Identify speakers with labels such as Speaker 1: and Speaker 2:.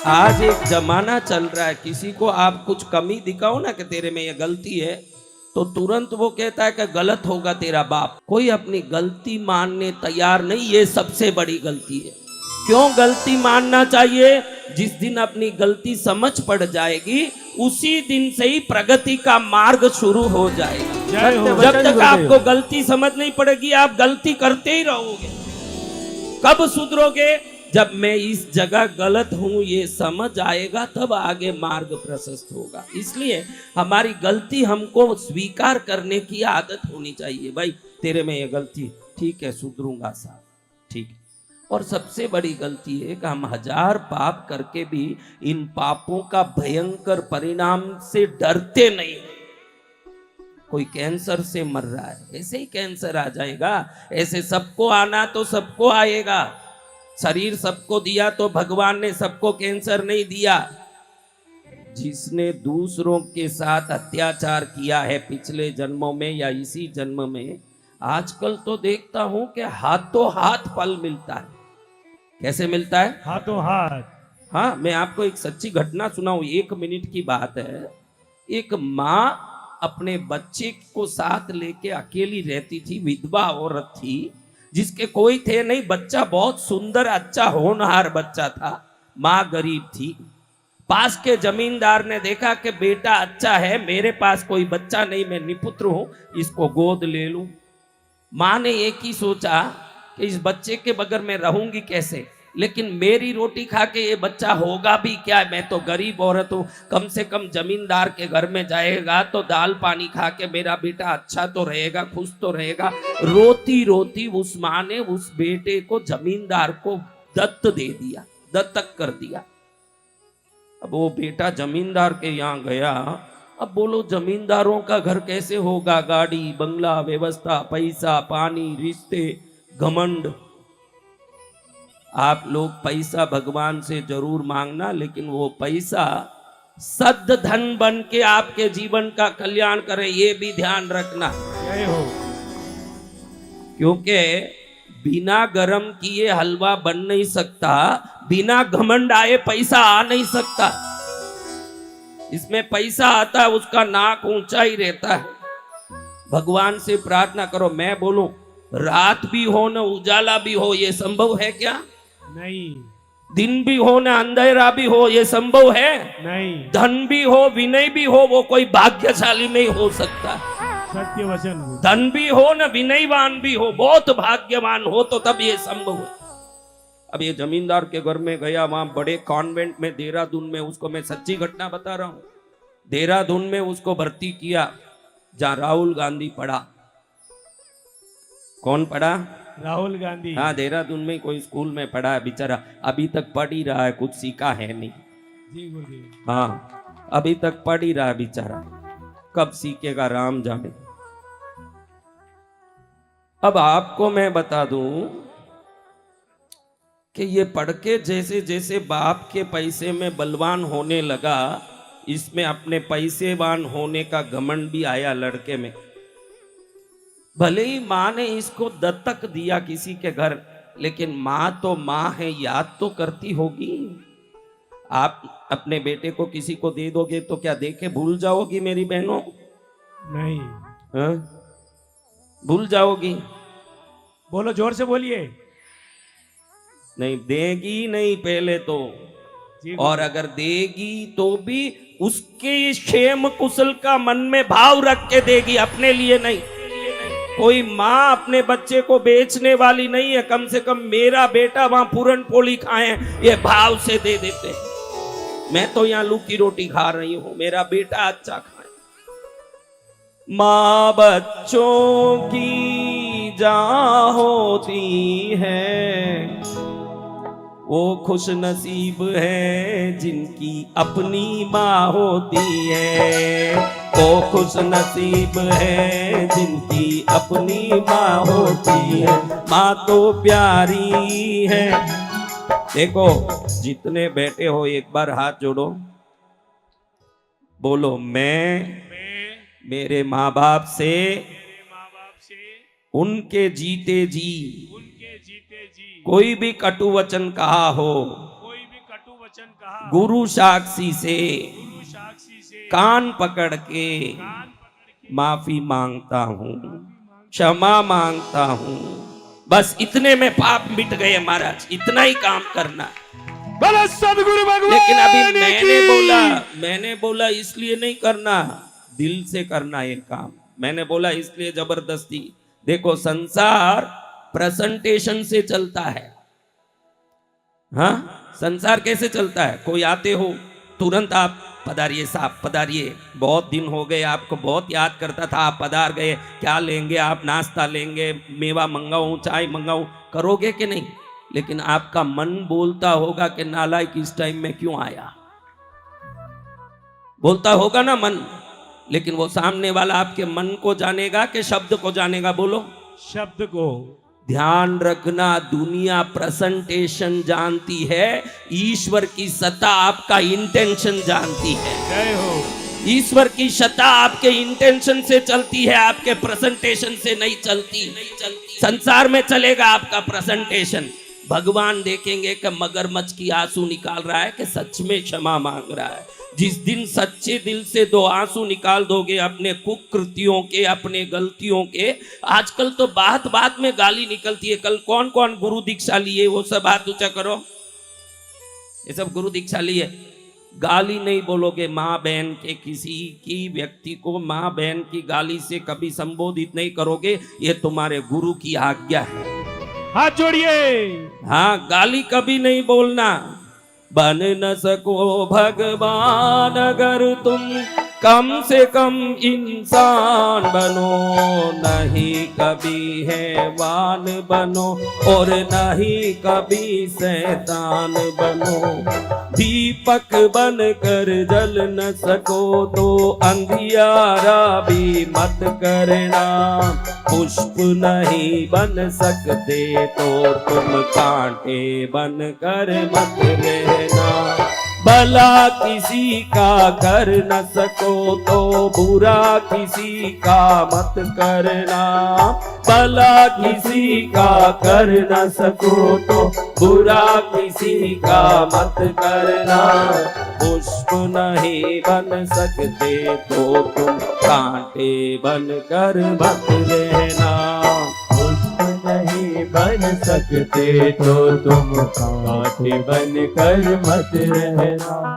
Speaker 1: आज एक जमाना चल रहा है, किसी को आप कुछ कमी दिखाओ ना कि तेरे में ये गलती है, तो तुरंत वो कहता है कि गलत होगा तेरा बाप। कोई अपनी गलती मानने तैयार नहीं, ये सबसे बड़ी गलती है। क्यों गलती मानना चाहिए? जिस दिन अपनी गलती समझ पड़ जाएगी, उसी दिन से ही प्रगति का मार्ग शुरू हो जाएगा। जब तक आपको गलती समझ नहीं पड़ेगी, आप गलती करते ही रहोगे। कब सुधरोगे? जब मैं इस जगह गलत हूं ये समझ आएगा, तब आगे मार्ग प्रशस्त होगा। इसलिए हमारी गलती हमको स्वीकार करने की आदत होनी चाहिए। भाई तेरे में ये गलती, ठीक है, सुधरूंगा साहब, ठीक है। और सबसे बड़ी गलती है कि हम 1000 पाप करके भी इन पापों का भयंकर परिणाम से डरते नहीं। कोई कैंसर से मर रहा है, ऐसे ही कैंसर आ जाएगा, ऐसे सबको आना तो सबको आएगा। शरीर सबको दिया तो भगवान ने सबको कैंसर नहीं दिया। जिसने दूसरों के साथ अत्याचार किया है पिछले जन्मों में या इसी जन्म में, आजकल तो देखता हूं कि हाथों हाथ फल मिलता है। कैसे मिलता है?
Speaker 2: हाथों हाथ।
Speaker 1: हाँ, मैं आपको एक सच्ची घटना सुनाऊं, 1 मिनट की बात है। एक माँ अपने बच्चे को साथ लेके अकेली रहती थी, विधवा औरत थी जिसके कोई थे नहीं। बच्चा बहुत सुंदर, अच्छा होनहार बच्चा था। माँ गरीब थी। पास के जमींदार ने देखा कि बेटा अच्छा है, मेरे पास कोई बच्चा नहीं, मैं निपुत्र हूं, इसको गोद ले लूं। माँ ने एक ही सोचा कि इस बच्चे के बगैर मैं रहूंगी कैसे, लेकिन मेरी रोटी खा के ये बच्चा होगा भी क्या? मैं तो गरीब औरत हूँ, कम से कम जमींदार के घर में जाएगा तो दाल पानी खा के मेरा बेटा अच्छा तो रहेगा, खुश तो रहेगा। रोती रोती उस माँ ने उस बेटे को जमींदार को दत्त दे दिया, दत्तक कर दिया। अब वो बेटा जमींदार के यहाँ गया। अब बोलो जमींदारों का घर कैसे होगा? गाड़ी बंगला, व्यवस्था, पैसा पानी, रिश्ते, घमंड। आप लोग पैसा भगवान से जरूर मांगना, लेकिन वो पैसा सद धन बन के आपके जीवन का कल्याण करे, ये भी ध्यान रखना।
Speaker 2: जय हो।
Speaker 1: क्योंकि बिना गरम किए हलवा बन नहीं सकता, बिना घमंड आए पैसा आ नहीं सकता। इसमें पैसा आता है, उसका नाक ऊंचा ही रहता है। भगवान से प्रार्थना करो। मैं बोलूं, रात भी हो न उजाला भी हो, ये संभव है क्या?
Speaker 2: नहीं।
Speaker 1: दिन भी हो न अंधेरा भी हो, ये संभव है?
Speaker 2: नहीं।
Speaker 1: धन भी हो विनय भी हो, वो कोई भाग्यशाली नहीं हो सकता।
Speaker 2: सत्य वचन।
Speaker 1: धन भी हो न विनयवान भी हो, बहुत भाग्यवान हो तो तब ये संभव है। अब ये जमींदार के घर में गया, वहां बड़े कॉन्वेंट में देहरादून में, उसको मैं सच्ची घटना बता रहा हूं, देहरादून में उसको भर्ती किया, जहां राहुल गांधी पढ़ा। कौन पढ़ा?
Speaker 2: राहुल गांधी।
Speaker 1: हाँ, देहरादून में कोई स्कूल में पढ़ा है बेचारा, अभी तक पढ़ ही रहा है, कुछ सीखा है नहीं।
Speaker 2: जी गुरुदेव।
Speaker 1: हाँ, अभी तक पढ़ ही रहा है बेचारा, कब सीखेगा राम जाने। अब आपको मैं बता दूं कि ये पढ़ के जैसे जैसे बाप के पैसे में बलवान होने लगा, इसमें अपने पैसेवान होने का घमंड भी आया लड़के में। भले ही माँ ने इसको दत्तक दिया किसी के घर, लेकिन माँ तो माँ है, याद तो करती होगी। आप अपने बेटे को किसी को दे दोगे तो क्या देखे भूल जाओगी मेरी बहनों?
Speaker 2: नहीं।
Speaker 1: हाँ? भूल जाओगी?
Speaker 2: बोलो, जोर से बोलिए।
Speaker 1: नहीं देगी नहीं पहले तो, और अगर देगी तो भी उसके क्षेम कुशल का मन में भाव रख के देगी, अपने लिए नहीं। कोई माँ अपने बच्चे को बेचने वाली नहीं है, कम से कम मेरा बेटा वहां पूरन पोली खाए ये भाव से दे देते। मैं तो यहाँ लू की रोटी खा रही हूं, मेरा बेटा अच्छा खाए। माँ बच्चों की जान होती है, वो खुश नसीब है जिनकी अपनी माँ होती है। वो खुश नसीब है जिनकी अपनी माँ होती है। माँ तो प्यारी है। देखो, जितने बैठे हो एक बार हाथ जोड़ो, बोलो मैं मेरे माँ बाप से उनके जीते जी कोई भी कटु वचन कहा हो,
Speaker 2: वचन कहा,
Speaker 1: गुरु साक्षी से
Speaker 2: गुरु साक्षी से
Speaker 1: कान पकड़ के
Speaker 2: कान पकड़ के
Speaker 1: माफी मांगता हूँ, क्षमा मांगता हूँ। बस इतने में पाप मिट गए महाराज, इतना ही काम करना।
Speaker 2: बोलो सदगुरु भगवान
Speaker 1: लेकिन अभी
Speaker 2: की।
Speaker 1: मैंने बोला इसलिए नहीं करना, दिल से करना ये काम। मैंने बोला इसलिए जबरदस्ती। देखो संसार प्रेजेंटेशन से चलता है। हाँ, संसार कैसे चलता है? कोई आते हो तुरंत आप पधारिए साहब, पधारिए, बहुत दिन हो गए, आपको बहुत याद करता था, आप पधार गए, क्या लेंगे आप? नाश्ता लेंगे, मेवा मंगाऊं, चाय मंगाऊं, करोगे कि नहीं? लेकिन आपका मन बोलता होगा कि नालायक इस टाइम में क्यों आया, बोलता होगा ना मन। लेकिन वो सामने वाला आपके मन को जानेगा कि शब्द को जानेगा? बोलो।
Speaker 2: शब्द को।
Speaker 1: ध्यान रखना, दुनिया प्रेजेंटेशन जानती है, ईश्वर की सत्ता आपका इंटेंशन जानती है।
Speaker 2: जय हो।
Speaker 1: ईश्वर की सत्ता आपके इंटेंशन से चलती है, आपके प्रेजेंटेशन से नहीं चलती। संसार में चलेगा आपका प्रेजेंटेशन। भगवान देखेंगे कि मगरमच्छ की आंसू निकाल रहा है कि सच में क्षमा मांग रहा है। जिस दिन सच्चे दिल से दो आंसू निकाल दोगे अपने कुकृतियों के, अपने गलतियों के। आजकल तो बात बात में गाली निकलती है। कल कौन कौन गुरु दीक्षा लिए, वो सब हाथ ऊंचा करो। ये सब गुरु दीक्षा लिए। गाली नहीं बोलोगे माँ बहन के, किसी की व्यक्ति को माँ बहन की गाली से कभी संबोधित नहीं करोगे, ये तुम्हारे गुरु की आज्ञा है।
Speaker 2: हाथ जोड़िए।
Speaker 1: हाँ, गाली कभी नहीं बोलना। बन न सको भगवान अगर तुम कम से कम इंसान बनो, नहीं कभी हैवान बनो और नहीं कभी शैतान बनो। दीपक बन कर जल न सको तो अंधियारा भी मत करना। पुष्प नहीं बन सकते तो तुम कांटे बन कर मत रहना। भला किसी का कर न सको तो बुरा किसी का मत करना। भला किसी का कर न सको तो बुरा किसी का मत करना। पुष्प नहीं बन सकते तो तुम कांटे बन कर मत रहना।
Speaker 3: नहीं बन सकते तो तुम कांटे बन कर मत रहना।